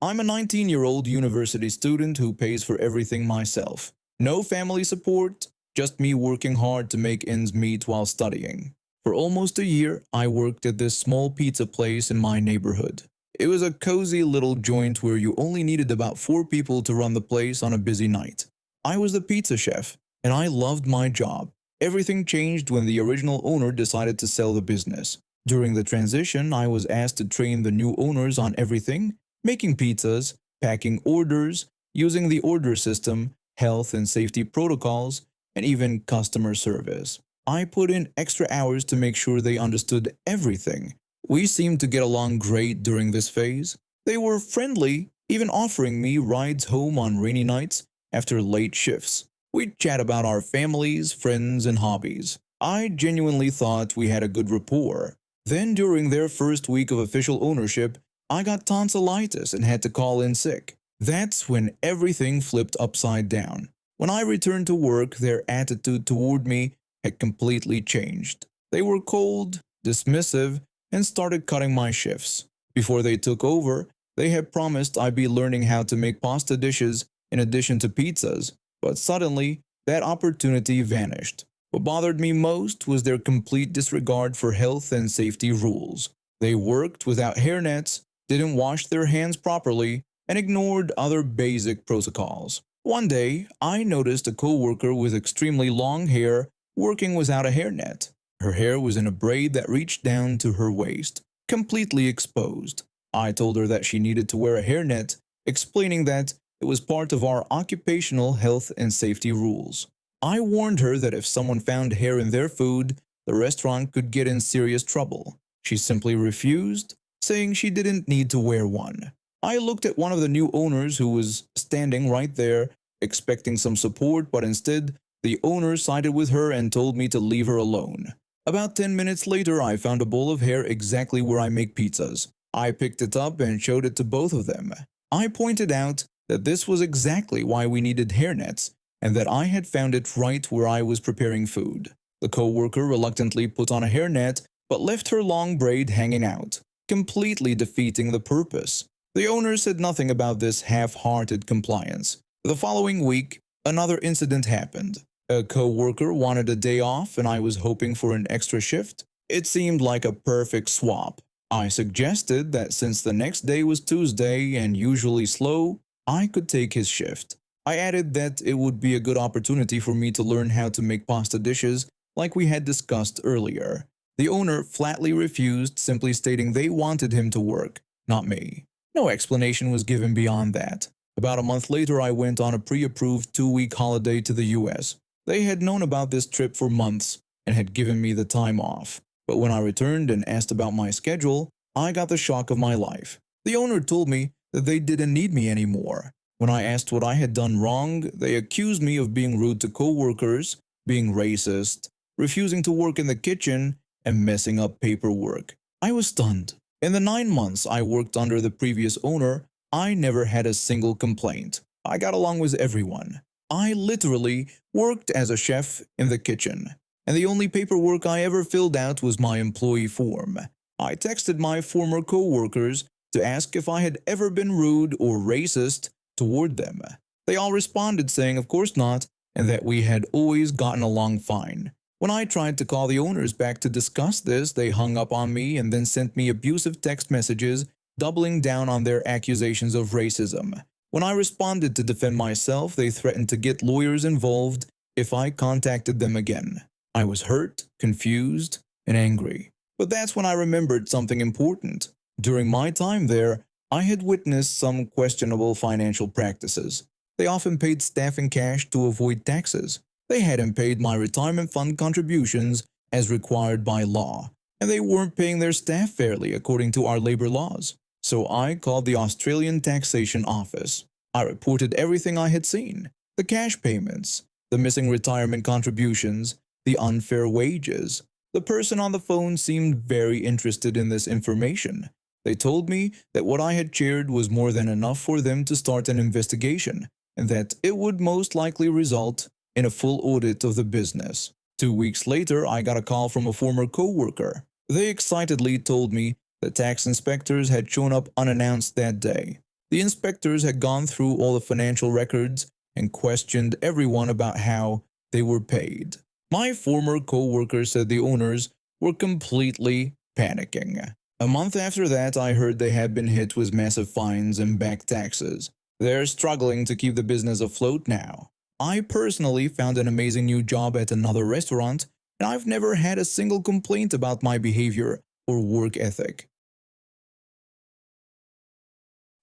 I'm a 19-year-old university student who pays for everything myself. No family support, just me working hard to make ends meet while studying. For almost a year, I worked at this small pizza place in my neighborhood. It was a cozy little joint where you only needed about 4 people to run the place on a busy night. I was the pizza chef, and I loved my job. Everything changed when the original owner decided to sell the business. During the transition, I was asked to train the new owners on everything: making pizzas, packing orders, using the order system, health and safety protocols, and even customer service. I put in extra hours to make sure they understood everything. We seemed to get along great during this phase. They were friendly, even offering me rides home on rainy nights after late shifts. We'd chat about our families, friends, and hobbies. I genuinely thought we had a good rapport. Then, during their first week of official ownership, I got tonsillitis and had to call in sick. That's when everything flipped upside down. When I returned to work, their attitude toward me had completely changed. They were cold, dismissive, and started cutting my shifts. Before they took over, they had promised I'd be learning how to make pasta dishes in addition to pizzas, but suddenly that opportunity vanished. What bothered me most was their complete disregard for health and safety rules. They worked without hairnets, didn't wash their hands properly, and ignored other basic protocols. One day, I noticed a coworker with extremely long hair working without a hairnet. Her hair was in a braid that reached down to her waist, completely exposed. I told her that she needed to wear a hairnet, explaining that it was part of our occupational health and safety rules. I warned her that if someone found hair in their food, the restaurant could get in serious trouble. She simply refused, saying she didn't need to wear one. I looked at one of the new owners who was standing right there, expecting some support, but instead, the owner sided with her and told me to leave her alone. About 10 minutes later, I found a bowl of hair exactly where I make pizzas. I picked it up and showed it to both of them. I pointed out that this was exactly why we needed hairnets, and that I had found it right where I was preparing food. The coworker reluctantly put on a hairnet, but left her long braid hanging out, completely defeating the purpose. The owner said nothing about this half-hearted compliance. The following week, another incident happened. A coworker wanted a day off and I was hoping for an extra shift. It seemed like a perfect swap. I suggested that since the next day was Tuesday and usually slow, I could take his shift. I added that it would be a good opportunity for me to learn how to make pasta dishes like we had discussed earlier. The owner flatly refused, simply stating they wanted him to work, not me. No explanation was given beyond that. About a month later, I went on a pre-approved 2-week holiday to the US. They had known about this trip for months and had given me the time off. But when I returned and asked about my schedule, I got the shock of my life. The owner told me that they didn't need me anymore. When I asked what I had done wrong, they accused me of being rude to coworkers, being racist, refusing to work in the kitchen, and messing up paperwork. I was stunned. In the 9 months I worked under the previous owner, I never had a single complaint. I got along with everyone. I literally worked as a chef in the kitchen, and the only paperwork I ever filled out was my employee form. I texted my former coworkers to ask if I had ever been rude or racist toward them. They all responded saying of course not, and that we had always gotten along fine. When I tried to call the owners back to discuss this, they hung up on me and then sent me abusive text messages, doubling down on their accusations of racism. When I responded to defend myself, they threatened to get lawyers involved if I contacted them again. I was hurt, confused, and angry. But that's when I remembered something important. During my time there, I had witnessed some questionable financial practices. They often paid staff in cash to avoid taxes. They hadn't paid my retirement fund contributions as required by law, and they weren't paying their staff fairly according to our labor laws. So I called the Australian Taxation Office. I reported everything I had seen: the cash payments, the missing retirement contributions, the unfair wages. The person on the phone seemed very interested in this information. They told me that what I had shared was more than enough for them to start an investigation, and that it would most likely result in a full audit of the business. 2 weeks later, I got a call from a former coworker. They excitedly told me the tax inspectors had shown up unannounced that day. The inspectors had gone through all the financial records and questioned everyone about how they were paid. My former co-worker said the owners were completely panicking. A month after that, I heard they had been hit with massive fines and back taxes. They're struggling to keep the business afloat now. I personally found an amazing new job at another restaurant, and I've never had a single complaint about my behavior or work ethic.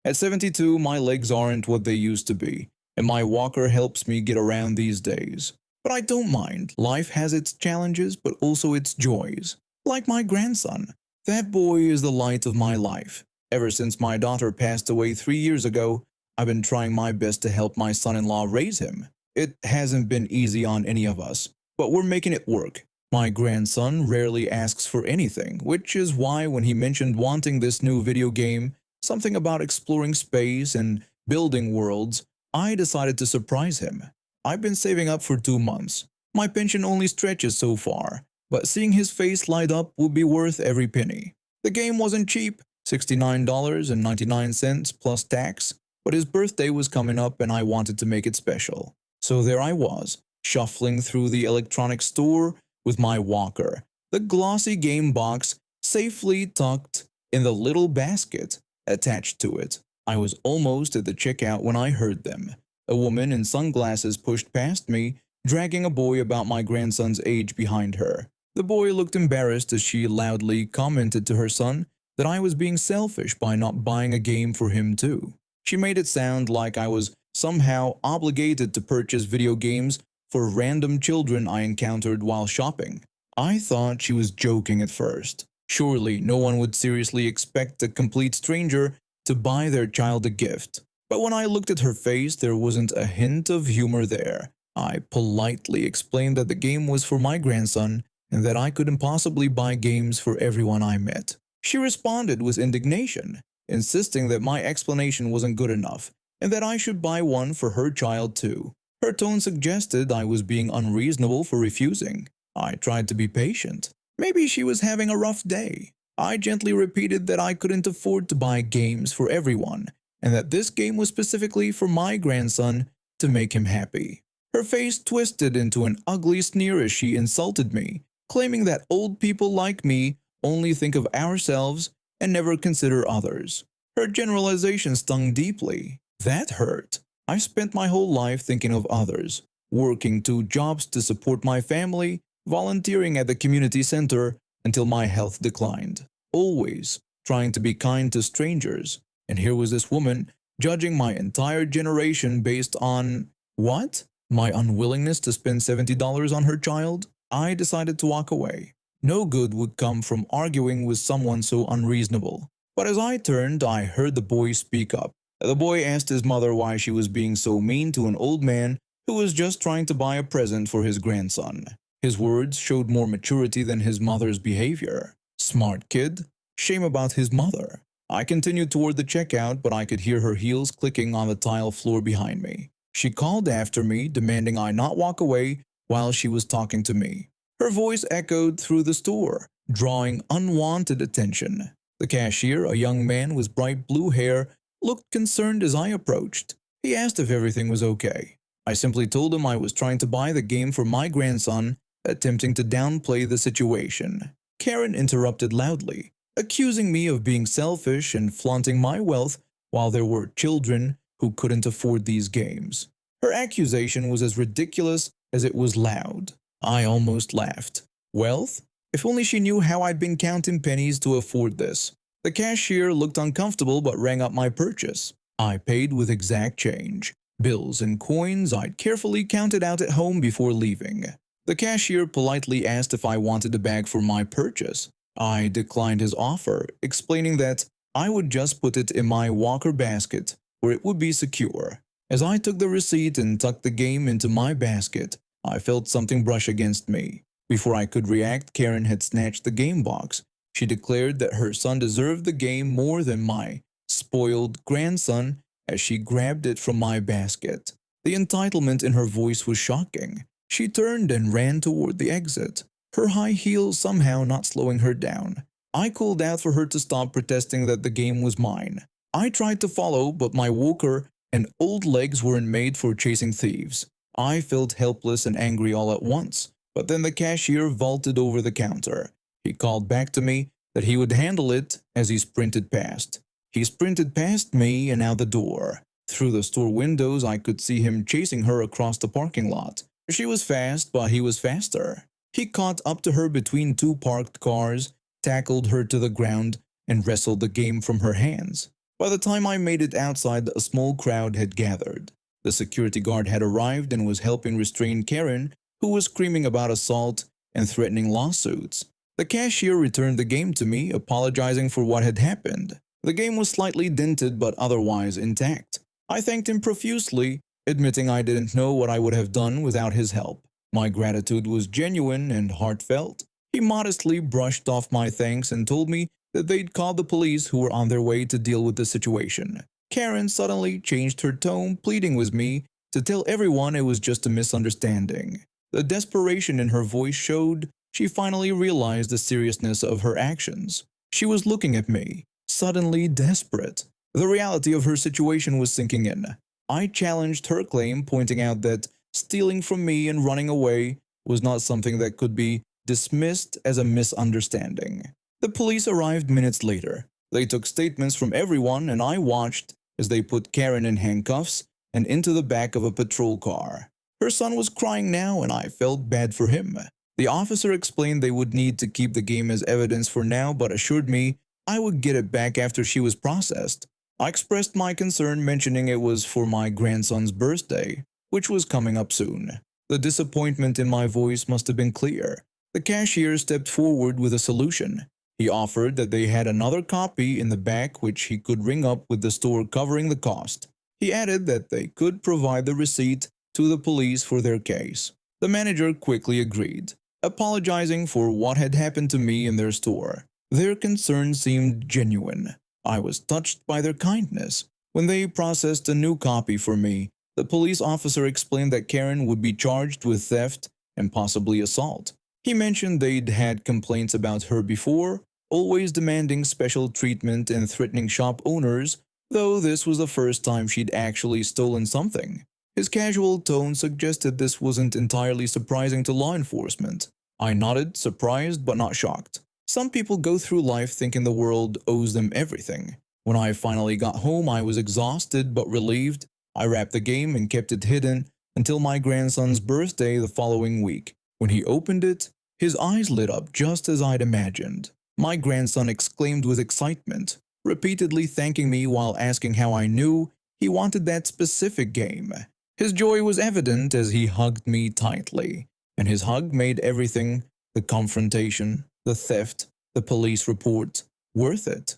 At 72, my legs aren't what they used to be, and my walker helps me get around these days. But I don't mind. Life has its challenges, but also its joys. Like my grandson. That boy is the light of my life. Ever since my daughter passed away 3 years ago, I've been trying my best to help my son-in-law raise him. It hasn't been easy on any of us, but we're making it work. My grandson rarely asks for anything, which is why when he mentioned wanting this new video game, something about exploring space and building worlds, I decided to surprise him. I've been saving up for 2 months. My pension only stretches so far, but seeing his face light up would be worth every penny. The game wasn't cheap, $69.99 plus tax, but his birthday was coming up and I wanted to make it special. So there I was, shuffling through the electronics store with my walker, the glossy game box safely tucked in the little basket attached to it. I was almost at the checkout when I heard them. A woman in sunglasses pushed past me, dragging a boy about my grandson's age behind her. The boy looked embarrassed as she loudly commented to her son that I was being selfish by not buying a game for him too. She made it sound like I was somehow obligated to purchase video games for random children I encountered while shopping. I thought she was joking at first. Surely no one would seriously expect a complete stranger to buy their child a gift. But when I looked at her face, there wasn't a hint of humor there. I politely explained that the game was for my grandson and that I couldn't possibly buy games for everyone I met. She responded with indignation, insisting that my explanation wasn't good enough and that I should buy one for her child too. Her tone suggested I was being unreasonable for refusing. I tried to be patient. Maybe she was having a rough day. I gently repeated that I couldn't afford to buy games for everyone and that this game was specifically for my grandson to make him happy. Her face twisted into an ugly sneer as she insulted me, claiming that old people like me only think of ourselves and never consider others. Her generalization stung deeply. That hurt. I spent my whole life thinking of others, working 2 jobs to support my family, volunteering at the community center until my health declined, always trying to be kind to strangers. And here was this woman judging my entire generation based on what? My unwillingness to spend $70 on her child? I decided to walk away. No good would come from arguing with someone so unreasonable. But as I turned, I heard the boy speak up. The boy asked his mother why she was being so mean to an old man who was just trying to buy a present for his grandson. His words showed more maturity than his mother's behavior. Smart kid. Shame about his mother. I continued toward the checkout, but I could hear her heels clicking on the tile floor behind me. She called after me, demanding I not walk away while she was talking to me. Her voice echoed through the store, drawing unwanted attention. The cashier, a young man with bright blue hair, looked concerned as I approached. He asked if everything was okay. I simply told him I was trying to buy the game for my grandson, attempting to downplay the situation. Karen interrupted loudly, accusing me of being selfish and flaunting my wealth while there were children who couldn't afford these games. Her accusation was as ridiculous as it was loud. I almost laughed. Wealth? If only she knew how I'd been counting pennies to afford this. The cashier looked uncomfortable but rang up my purchase. I paid with exact change. Bills and coins I'd carefully counted out at home before leaving. The cashier politely asked if I wanted a bag for my purchase. I declined his offer, explaining that I would just put it in my walker basket where it would be secure. As I took the receipt and tucked the game into my basket, I felt something brush against me. Before I could react, Karen had snatched the game box. She declared that her son deserved the game more than my spoiled grandson as she grabbed it from my basket. The entitlement in her voice was shocking. She turned and ran toward the exit, her high heels somehow not slowing her down. I called out for her to stop protesting that the game was mine. I tried to follow, but my walker and old legs weren't made for chasing thieves. I felt helpless and angry all at once, but then the cashier vaulted over the counter. He called back to me that he would handle it as he sprinted past. He sprinted past me and out the door. Through the store windows, I could see him chasing her across the parking lot. She was fast, but he was faster. He caught up to her between two parked cars, tackled her to the ground, and wrestled the game from her hands. By the time I made it outside, a small crowd had gathered. The security guard had arrived and was helping restrain Karen, who was screaming about assault and threatening lawsuits. The cashier returned the game to me, apologizing for what had happened. The game was slightly dented but otherwise intact. I thanked him profusely, admitting I didn't know what I would have done without his help. My gratitude was genuine and heartfelt. He modestly brushed off my thanks and told me that they'd called the police who were on their way to deal with the situation. Karen suddenly changed her tone, pleading with me to tell everyone it was just a misunderstanding. The desperation in her voice showed she finally realized the seriousness of her actions. She was looking at me, suddenly desperate. The reality of her situation was sinking in. I challenged her claim, pointing out that stealing from me and running away was not something that could be dismissed as a misunderstanding. The police arrived minutes later. They took statements from everyone, and I watched as they put Karen in handcuffs and into the back of a patrol car. Her son was crying now, and I felt bad for him. The officer explained they would need to keep the game as evidence for now, but assured me I would get it back after she was processed. I expressed my concern, mentioning it was for my grandson's birthday, which was coming up soon. The disappointment in my voice must have been clear. The cashier stepped forward with a solution. He offered that they had another copy in the back which he could ring up with the store covering the cost. He added that they could provide the receipt to the police for their case. The manager quickly agreed, apologizing for what had happened to me in their store. Their concern seemed genuine. I was touched by their kindness. When they processed a new copy for me, the police officer explained that Karen would be charged with theft and possibly assault. He mentioned they'd had complaints about her before, always demanding special treatment and threatening shop owners, though this was the first time she'd actually stolen something. His casual tone suggested this wasn't entirely surprising to law enforcement. I nodded, surprised but not shocked. Some people go through life thinking the world owes them everything. When I finally got home, I was exhausted but relieved. I wrapped the game and kept it hidden until my grandson's birthday the following week. When he opened it, his eyes lit up just as I'd imagined. My grandson exclaimed with excitement, repeatedly thanking me while asking how I knew he wanted that specific game. His joy was evident as he hugged me tightly, and his hug made everything, the confrontation, the theft, the police report, worth it.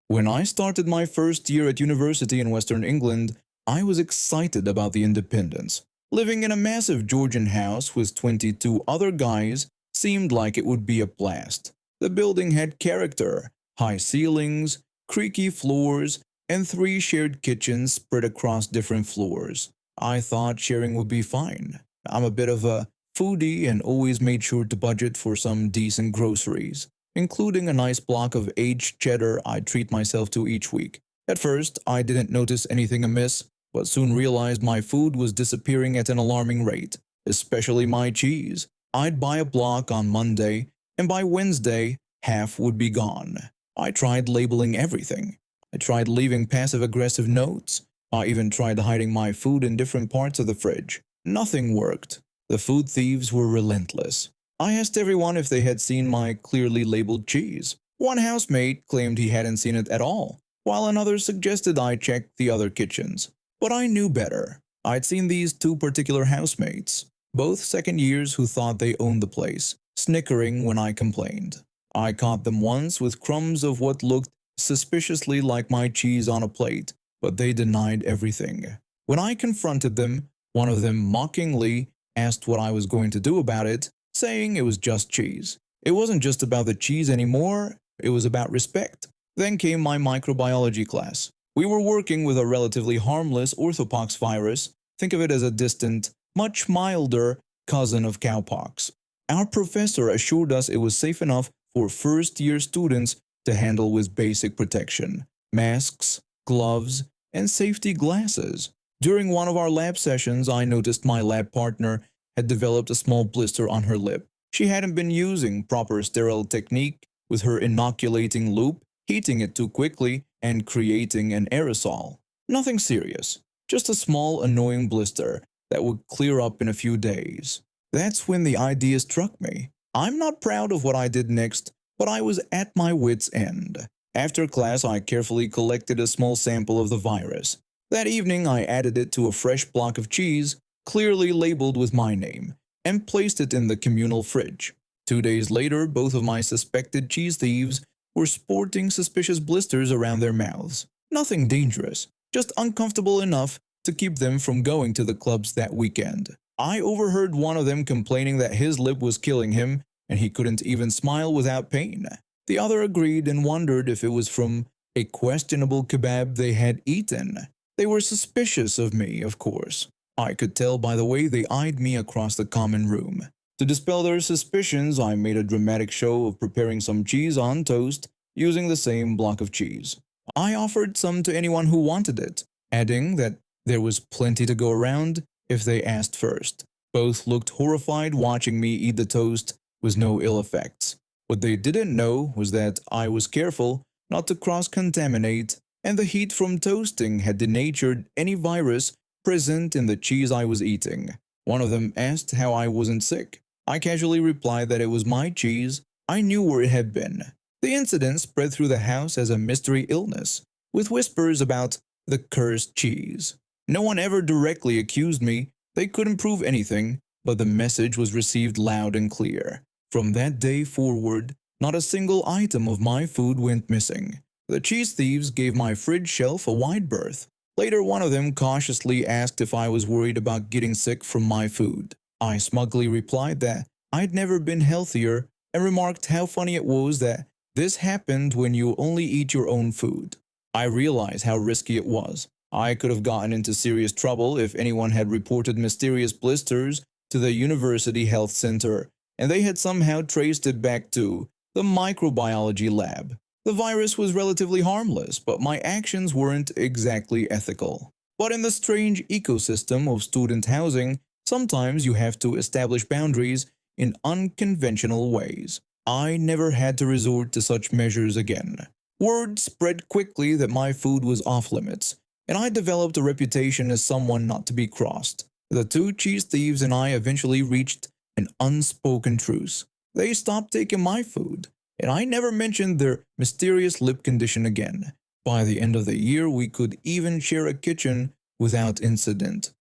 When I started my first year at university in Western England, I was excited about the independence. Living in a massive Georgian house with 22 other guys seemed like it would be a blast. The building had character, high ceilings, creaky floors, and 3 shared kitchens spread across different floors. I thought sharing would be fine. I'm a bit of a foodie and always made sure to budget for some decent groceries, including a nice block of aged cheddar I'd treat myself to each week. At first, I didn't notice anything amiss, but soon realized my food was disappearing at an alarming rate, especially my cheese. I'd buy a block on Monday, and by Wednesday, half would be gone. I tried labeling everything. I tried leaving passive-aggressive notes. I even tried hiding my food in different parts of the fridge. Nothing worked. The food thieves were relentless. I asked everyone if they had seen my clearly labeled cheese. One housemate claimed he hadn't seen it at all, while another suggested I check the other kitchens. But I knew better. I'd seen these 2 particular housemates, both second years who thought they owned the place, snickering when I complained. I caught them once with crumbs of what looked suspiciously like my cheese on a plate, but they denied everything. When I confronted them, one of them mockingly asked what I was going to do about it, saying it was just cheese. It wasn't just about the cheese anymore, it was about respect. Then came my microbiology class. We were working with a relatively harmless orthopox virus. Think of it as a distant, much milder cousin of cowpox. Our professor assured us it was safe enough for first-year students to handle with basic protection, masks, gloves, and safety glasses. During one of our lab sessions, I noticed my lab partner had developed a small blister on her lip. She hadn't been using proper sterile technique with her inoculating loop, heating it too quickly and creating an aerosol. Nothing serious, just a small annoying blister that would clear up in a few days. That's when the idea struck me. I'm not proud of what I did next, but I was at my wit's end. After class, I carefully collected a small sample of the virus. That evening, I added it to a fresh block of cheese, clearly labeled with my name, and placed it in the communal fridge. 2 days later, both of my suspected cheese thieves were sporting suspicious blisters around their mouths. Nothing dangerous, just uncomfortable enough to keep them from going to the clubs that weekend. I overheard one of them complaining that his lip was killing him and he couldn't even smile without pain. The other agreed and wondered if it was from a questionable kebab they had eaten. They were suspicious of me, of course. I could tell by the way they eyed me across the common room. To dispel their suspicions, I made a dramatic show of preparing some cheese on toast using the same block of cheese. I offered some to anyone who wanted it, adding that there was plenty to go around if they asked first. Both looked horrified watching me eat the toast with no ill effects. What they didn't know was that I was careful not to cross-contaminate, and the heat from toasting had denatured any virus present in the cheese I was eating. One of them asked how I wasn't sick. I casually replied that it was my cheese. I knew where it had been. The incident spread through the house as a mystery illness, with whispers about the cursed cheese. No one ever directly accused me. They couldn't prove anything, but the message was received loud and clear. From that day forward, not a single item of my food went missing. The cheese thieves gave my fridge shelf a wide berth. Later, one of them cautiously asked if I was worried about getting sick from my food. I smugly replied that I'd never been healthier and remarked how funny it was that this happened when you only eat your own food. I realized how risky it was. I could have gotten into serious trouble if anyone had reported mysterious blisters to the university health center, and they had somehow traced it back to the microbiology lab. The virus was relatively harmless, but my actions weren't exactly ethical. But in the strange ecosystem of student housing, sometimes you have to establish boundaries in unconventional ways. I never had to resort to such measures again. Word spread quickly that my food was off limits, and I developed a reputation as someone not to be crossed. The two cheese thieves and I eventually reached an unspoken truce. They stopped taking my food, and I never mentioned their mysterious lip condition again. By the end of the year, we could even share a kitchen without incident.